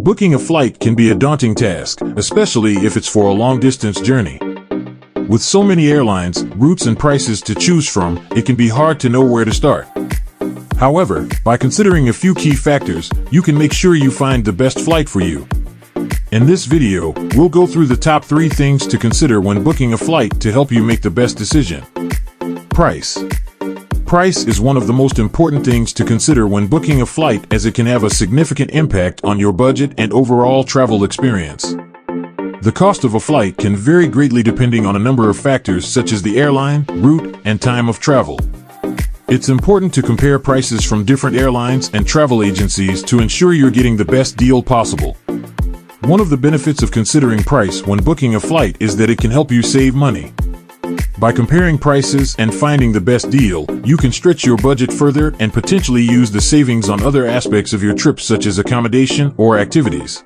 Booking a flight can be a daunting task, especially if it's for a long-distance journey. With so many airlines, routes, and prices to choose from, it can be hard to know where to start. However, by considering a few key factors, you can make sure you find the best flight for you. In this video, we'll go through the top 3 things to consider when booking a flight to help you make the best decision. Price. Price is one of the most important things to consider when booking a flight, as it can have a significant impact on your budget and overall travel experience. The cost of a flight can vary greatly depending on a number of factors such as the airline, route, and time of travel. It's important to compare prices from different airlines and travel agencies to ensure you're getting the best deal possible. One of the benefits of considering price when booking a flight is that it can help you save money. By comparing prices and finding the best deal, you can stretch your budget further and potentially use the savings on other aspects of your trip, such as accommodation or activities.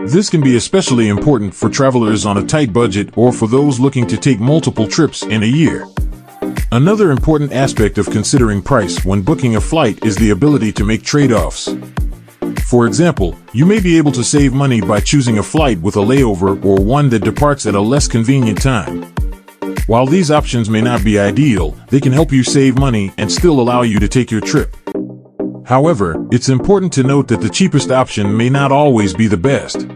This can be especially important for travelers on a tight budget or for those looking to take multiple trips in a year. Another important aspect of considering price when booking a flight is the ability to make trade-offs. For example, you may be able to save money by choosing a flight with a layover or one that departs at a less convenient time. While these options may not be ideal, they can help you save money and still allow you to take your trip. However, it's important to note that the cheapest option may not always be the best.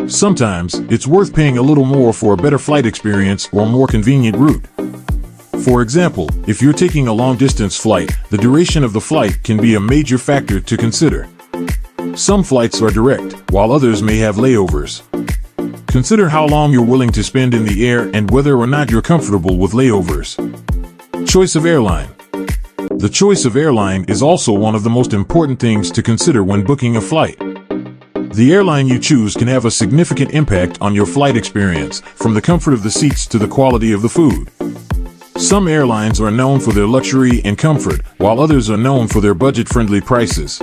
Sometimes, it's worth paying a little more for a better flight experience or more convenient route. For example, if you're taking a long-distance flight, the duration of the flight can be a major factor to consider. Some flights are direct, while others may have layovers. Consider how long you're willing to spend in the air and whether or not you're comfortable with layovers. Choice of airline. The choice of airline is also one of the most important things to consider when booking a flight. The airline you choose can have a significant impact on your flight experience, from the comfort of the seats to the quality of the food. Some airlines are known for their luxury and comfort, while others are known for their budget-friendly prices.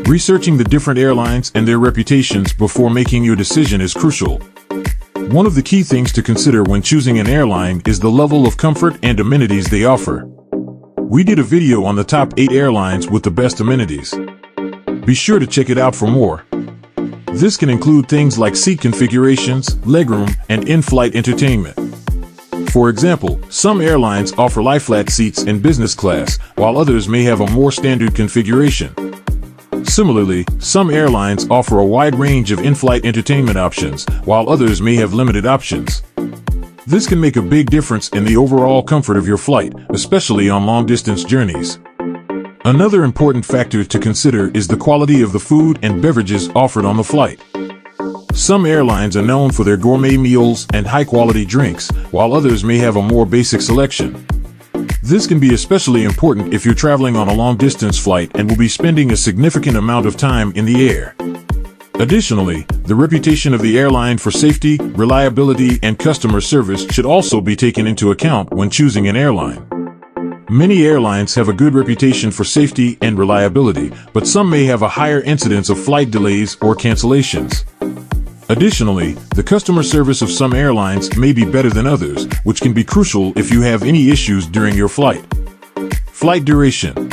Researching the different airlines and their reputations before making your decision is crucial. One of the key things to consider when choosing an airline is the level of comfort and amenities they offer. We did a video on the top 8 airlines with the best amenities. Be sure to check it out for more. This can include things like seat configurations, legroom, and in-flight entertainment. For example, some airlines offer lie-flat seats in business class, while others may have a more standard configuration. Similarly, some airlines offer a wide range of in-flight entertainment options, while others may have limited options. This can make a big difference in the overall comfort of your flight, especially on long-distance journeys. Another important factor to consider is the quality of the food and beverages offered on the flight. Some airlines are known for their gourmet meals and high-quality drinks, while others may have a more basic selection. This can be especially important if you're traveling on a long-distance flight and will be spending a significant amount of time in the air. Additionally, the reputation of the airline for safety, reliability, and customer service should also be taken into account when choosing an airline. Many airlines have a good reputation for safety and reliability, but some may have a higher incidence of flight delays or cancellations. Additionally, the customer service of some airlines may be better than others, which can be crucial if you have any issues during your flight. Flight duration.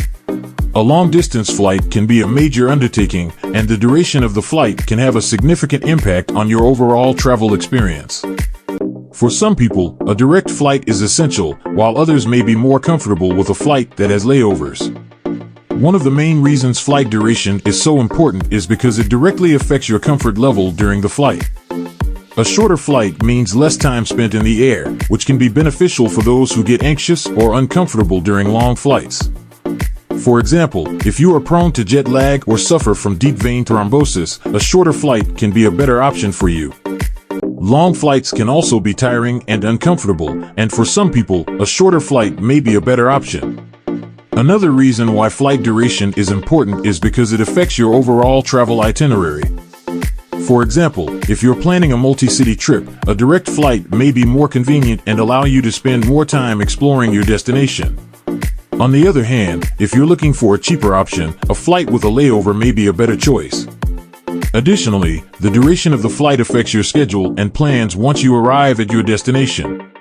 A long-distance flight can be a major undertaking, and the duration of the flight can have a significant impact on your overall travel experience. For some people, a direct flight is essential, while others may be more comfortable with a flight that has layovers. One of the main reasons flight duration is so important is because it directly affects your comfort level during the flight. A shorter flight means less time spent in the air, which can be beneficial for those who get anxious or uncomfortable during long flights. For example, if you are prone to jet lag or suffer from deep vein thrombosis, a shorter flight can be a better option for you. Long flights can also be tiring and uncomfortable, and for some people, a shorter flight may be a better option. Another reason why flight duration is important is because it affects your overall travel itinerary. For example, if you're planning a multi-city trip, a direct flight may be more convenient and allow you to spend more time exploring your destination. On the other hand, if you're looking for a cheaper option, a flight with a layover may be a better choice. Additionally, the duration of the flight affects your schedule and plans once you arrive at your destination.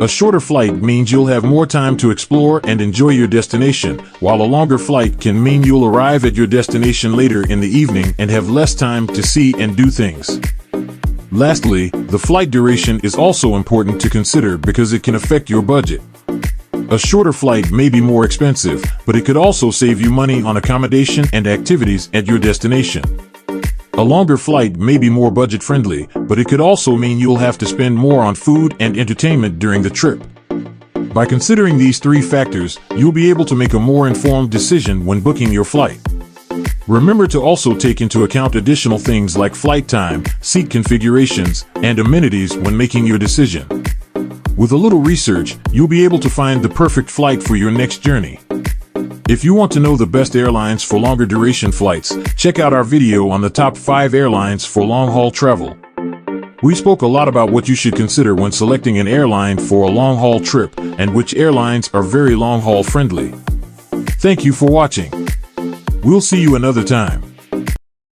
A shorter flight means you'll have more time to explore and enjoy your destination, while a longer flight can mean you'll arrive at your destination later in the evening and have less time to see and do things. Lastly, the flight duration is also important to consider because it can affect your budget. A shorter flight may be more expensive, but it could also save you money on accommodation and activities at your destination. A longer flight may be more budget-friendly, but it could also mean you'll have to spend more on food and entertainment during the trip. By considering these three factors, you'll be able to make a more informed decision when booking your flight. Remember to also take into account additional things like flight time, seat configurations, and amenities when making your decision. With a little research, you'll be able to find the perfect flight for your next journey. If you want to know the best airlines for longer duration flights, check out our video on the top 5 airlines for long-haul travel. We spoke a lot about what you should consider when selecting an airline for a long-haul trip and which airlines are very long-haul friendly. Thank you for watching. We'll see you another time.